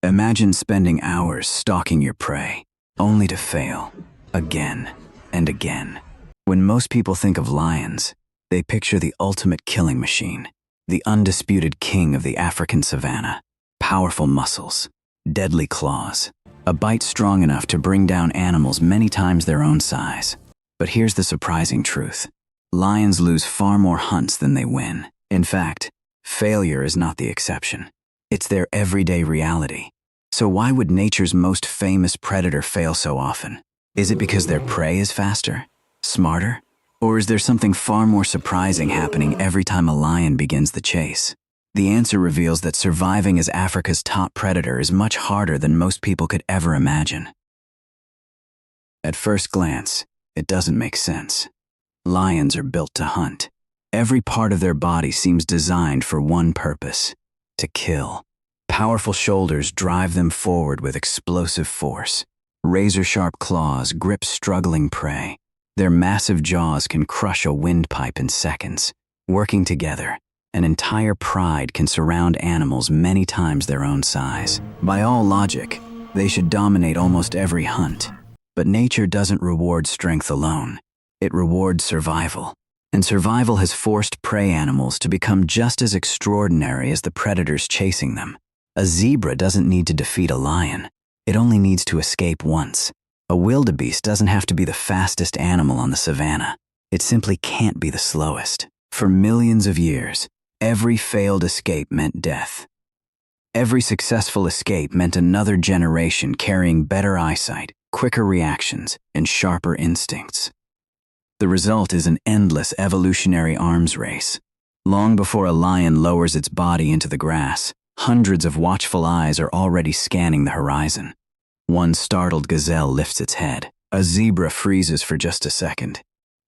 Imagine spending hours stalking your prey, only to fail, again and again. When most people think of lions, they picture the ultimate killing machine, the undisputed king of the African savanna. Powerful muscles, deadly claws, a bite strong enough to bring down animals many times their own size. But here's the surprising truth. Lions lose far more hunts than they win. In fact, failure is not the exception. It's their everyday reality. So why would nature's most famous predator fail so often? Is it because their prey is faster, smarter? Or is there something far more surprising happening every time a lion begins the chase? The answer reveals that surviving as Africa's top predator is much harder than most people could ever imagine. At first glance, it doesn't make sense. Lions are built to hunt. Every part of their body seems designed for one purpose: to kill. Powerful shoulders drive them forward with explosive force. Razor-sharp claws grip struggling prey. Their massive jaws can crush a windpipe in seconds. Working together, an entire pride can surround animals many times their own size. By all logic, they should dominate almost every hunt. But nature doesn't reward strength alone. It rewards survival. And survival has forced prey animals to become just as extraordinary as the predators chasing them. A zebra doesn't need to defeat a lion. It only needs to escape once. A wildebeest doesn't have to be the fastest animal on the savanna. It simply can't be the slowest. For millions of years, every failed escape meant death. Every successful escape meant another generation carrying better eyesight, quicker reactions, and sharper instincts. The result is an endless evolutionary arms race. Long before a lion lowers its body into the grass, hundreds of watchful eyes are already scanning the horizon. One startled gazelle lifts its head. A zebra freezes for just a second.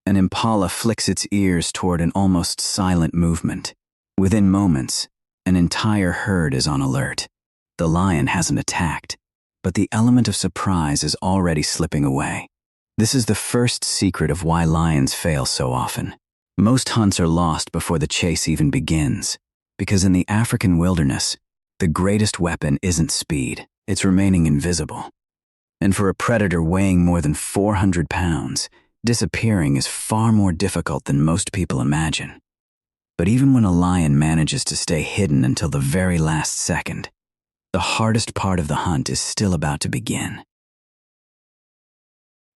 An impala flicks its ears toward an almost silent movement. Within moments, an entire herd is on alert. The lion hasn't attacked, but the element of surprise is already slipping away. This is the first secret of why lions fail so often. Most hunts are lost before the chase even begins, because in the African wilderness, the greatest weapon isn't speed, it's remaining invisible. And for a predator weighing more than 400 pounds, disappearing is far more difficult than most people imagine. But even when a lion manages to stay hidden until the very last second, the hardest part of the hunt is still about to begin.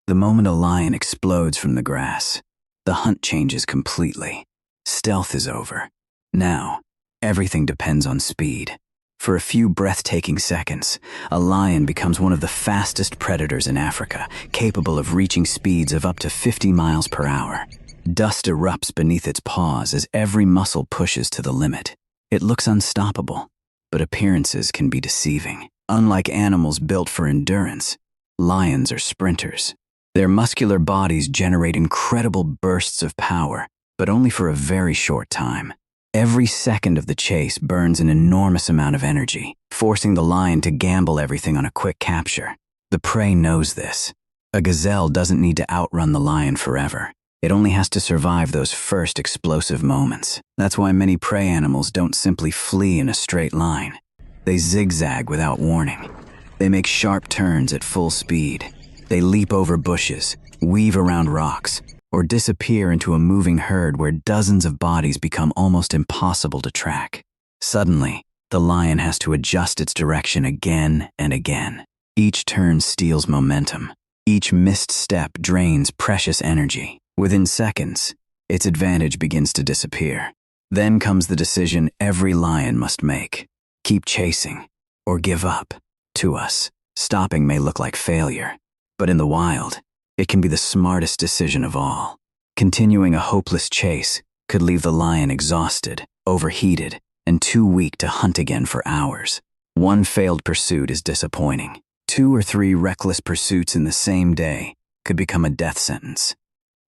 The moment a lion explodes from the grass, the hunt changes completely. Stealth is over. Now, everything depends on speed. For a few breathtaking seconds, a lion becomes one of the fastest predators in Africa, capable of reaching speeds of up to 50 miles per hour. Dust erupts beneath its paws as every muscle pushes to the limit. It looks unstoppable, but appearances can be deceiving. Unlike animals built for endurance, lions are sprinters. Their muscular bodies generate incredible bursts of power, but only for a very short time. Every second of the chase burns an enormous amount of energy, forcing the lion to gamble everything on a quick capture. The prey knows this. A gazelle doesn't need to outrun the lion forever. It only has to survive those first explosive moments. That's why many prey animals don't simply flee in a straight line. They zigzag without warning. They make sharp turns at full speed. They leap over bushes, weave around rocks, or disappear into a moving herd where dozens of bodies become almost impossible to track. Suddenly, the lion has to adjust its direction again and again. Each turn steals momentum. Each missed step drains precious energy. Within seconds, its advantage begins to disappear. Then comes the decision every lion must make: keep chasing or give up. To us, stopping may look like failure, but in the wild, it can be the smartest decision of all. Continuing a hopeless chase could leave the lion exhausted, overheated, and too weak to hunt again for hours. One failed pursuit is disappointing. 2 or 3 reckless pursuits in the same day could become a death sentence.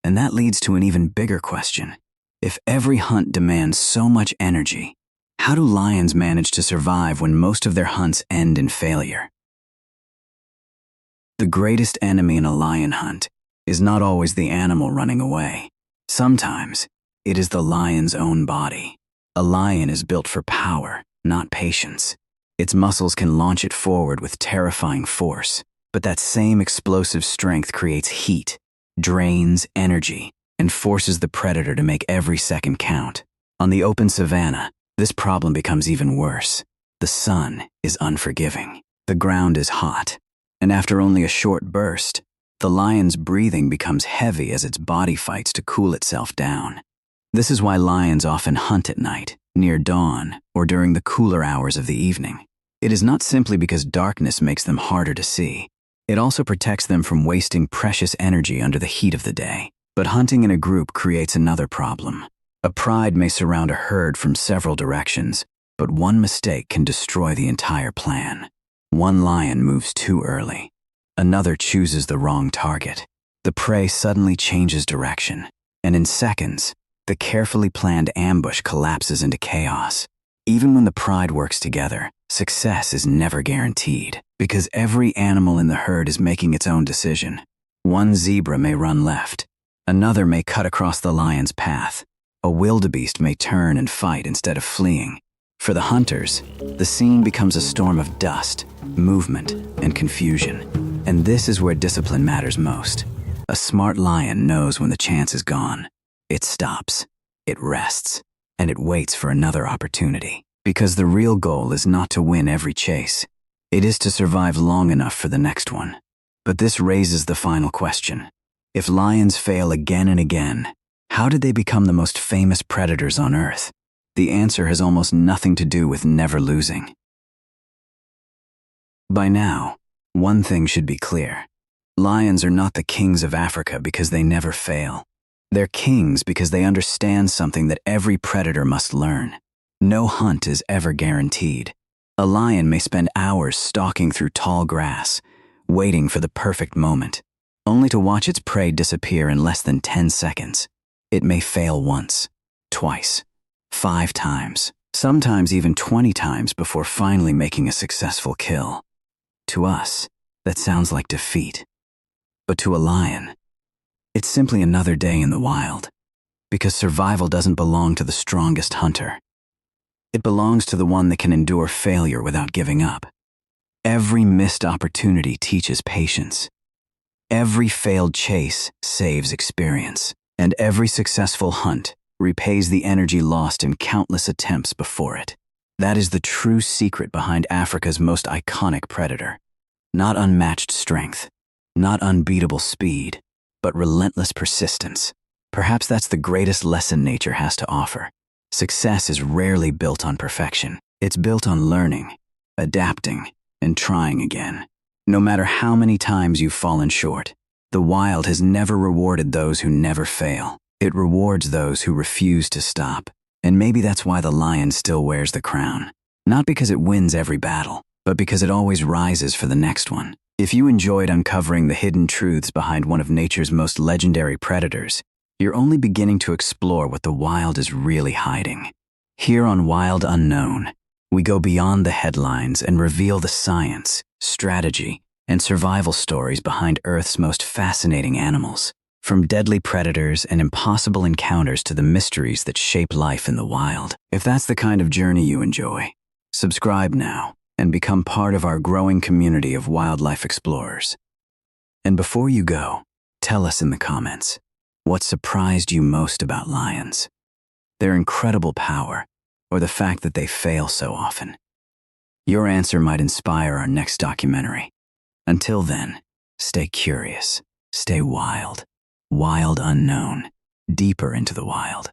And that leads to an even bigger question. If every hunt demands so much energy, how do lions manage to survive when most of their hunts end in failure? The greatest enemy in a lion hunt is not always the animal running away. Sometimes, it is the lion's own body. A lion is built for power, not patience. Its muscles can launch it forward with terrifying force, but that same explosive strength creates heat, drains energy, and forces the predator to make every second count. On the open savanna, this problem becomes even worse. The sun is unforgiving. The ground is hot, and after only a short burst, the lion's breathing becomes heavy as its body fights to cool itself down. This is why lions often hunt at night, near dawn, or during the cooler hours of the evening. It is not simply because darkness makes them harder to see. It also protects them from wasting precious energy under the heat of the day. But hunting in a group creates another problem. A pride may surround a herd from several directions, but one mistake can destroy the entire plan. One lion moves too early. Another chooses the wrong target. The prey suddenly changes direction, and in seconds, the carefully planned ambush collapses into chaos. Even when the pride works together, success is never guaranteed, because every animal in the herd is making its own decision. One zebra may run left. Another may cut across the lion's path. A wildebeest may turn and fight instead of fleeing. For the hunters, the scene becomes a storm of dust, movement, and confusion. And this is where discipline matters most. A smart lion knows when the chance is gone. It stops, it rests, and it waits for another opportunity. Because the real goal is not to win every chase. It is to survive long enough for the next one. But this raises the final question. If lions fail again and again, how did they become the most famous predators on Earth? The answer has almost nothing to do with never losing. By now, one thing should be clear. Lions are not the kings of Africa because they never fail. They're kings because they understand something that every predator must learn. No hunt is ever guaranteed. A lion may spend hours stalking through tall grass, waiting for the perfect moment, only to watch its prey disappear in less than 10 seconds. It may fail once, twice, 5 times, sometimes even 20 times before finally making a successful kill. To us, that sounds like defeat. But to a lion, it's simply another day in the wild, because survival doesn't belong to the strongest hunter. It belongs to the one that can endure failure without giving up. Every missed opportunity teaches patience. Every failed chase saves experience, and every successful hunt repays the energy lost in countless attempts before it. That is the true secret behind Africa's most iconic predator. Not unmatched strength, not unbeatable speed, but relentless persistence. Perhaps that's the greatest lesson nature has to offer. Success is rarely built on perfection. It's built on learning, adapting, and trying again. No matter how many times you've fallen short, the wild has never rewarded those who never fail. It rewards those who refuse to stop. And maybe that's why the lion still wears the crown. Not because it wins every battle, but because it always rises for the next one. If you enjoyed uncovering the hidden truths behind one of nature's most legendary predators, you're only beginning to explore what the wild is really hiding. Here on Wild Unknown, we go beyond the headlines and reveal the science, strategy, and survival stories behind Earth's most fascinating animals. From deadly predators and impossible encounters to the mysteries that shape life in the wild. If that's the kind of journey you enjoy, subscribe now and become part of our growing community of wildlife explorers. And before you go, tell us in the comments, what surprised you most about lions? Their incredible power, or the fact that they fail so often? Your answer might inspire our next documentary. Until then, stay curious, stay wild. Wild Unknown, deeper into the wild.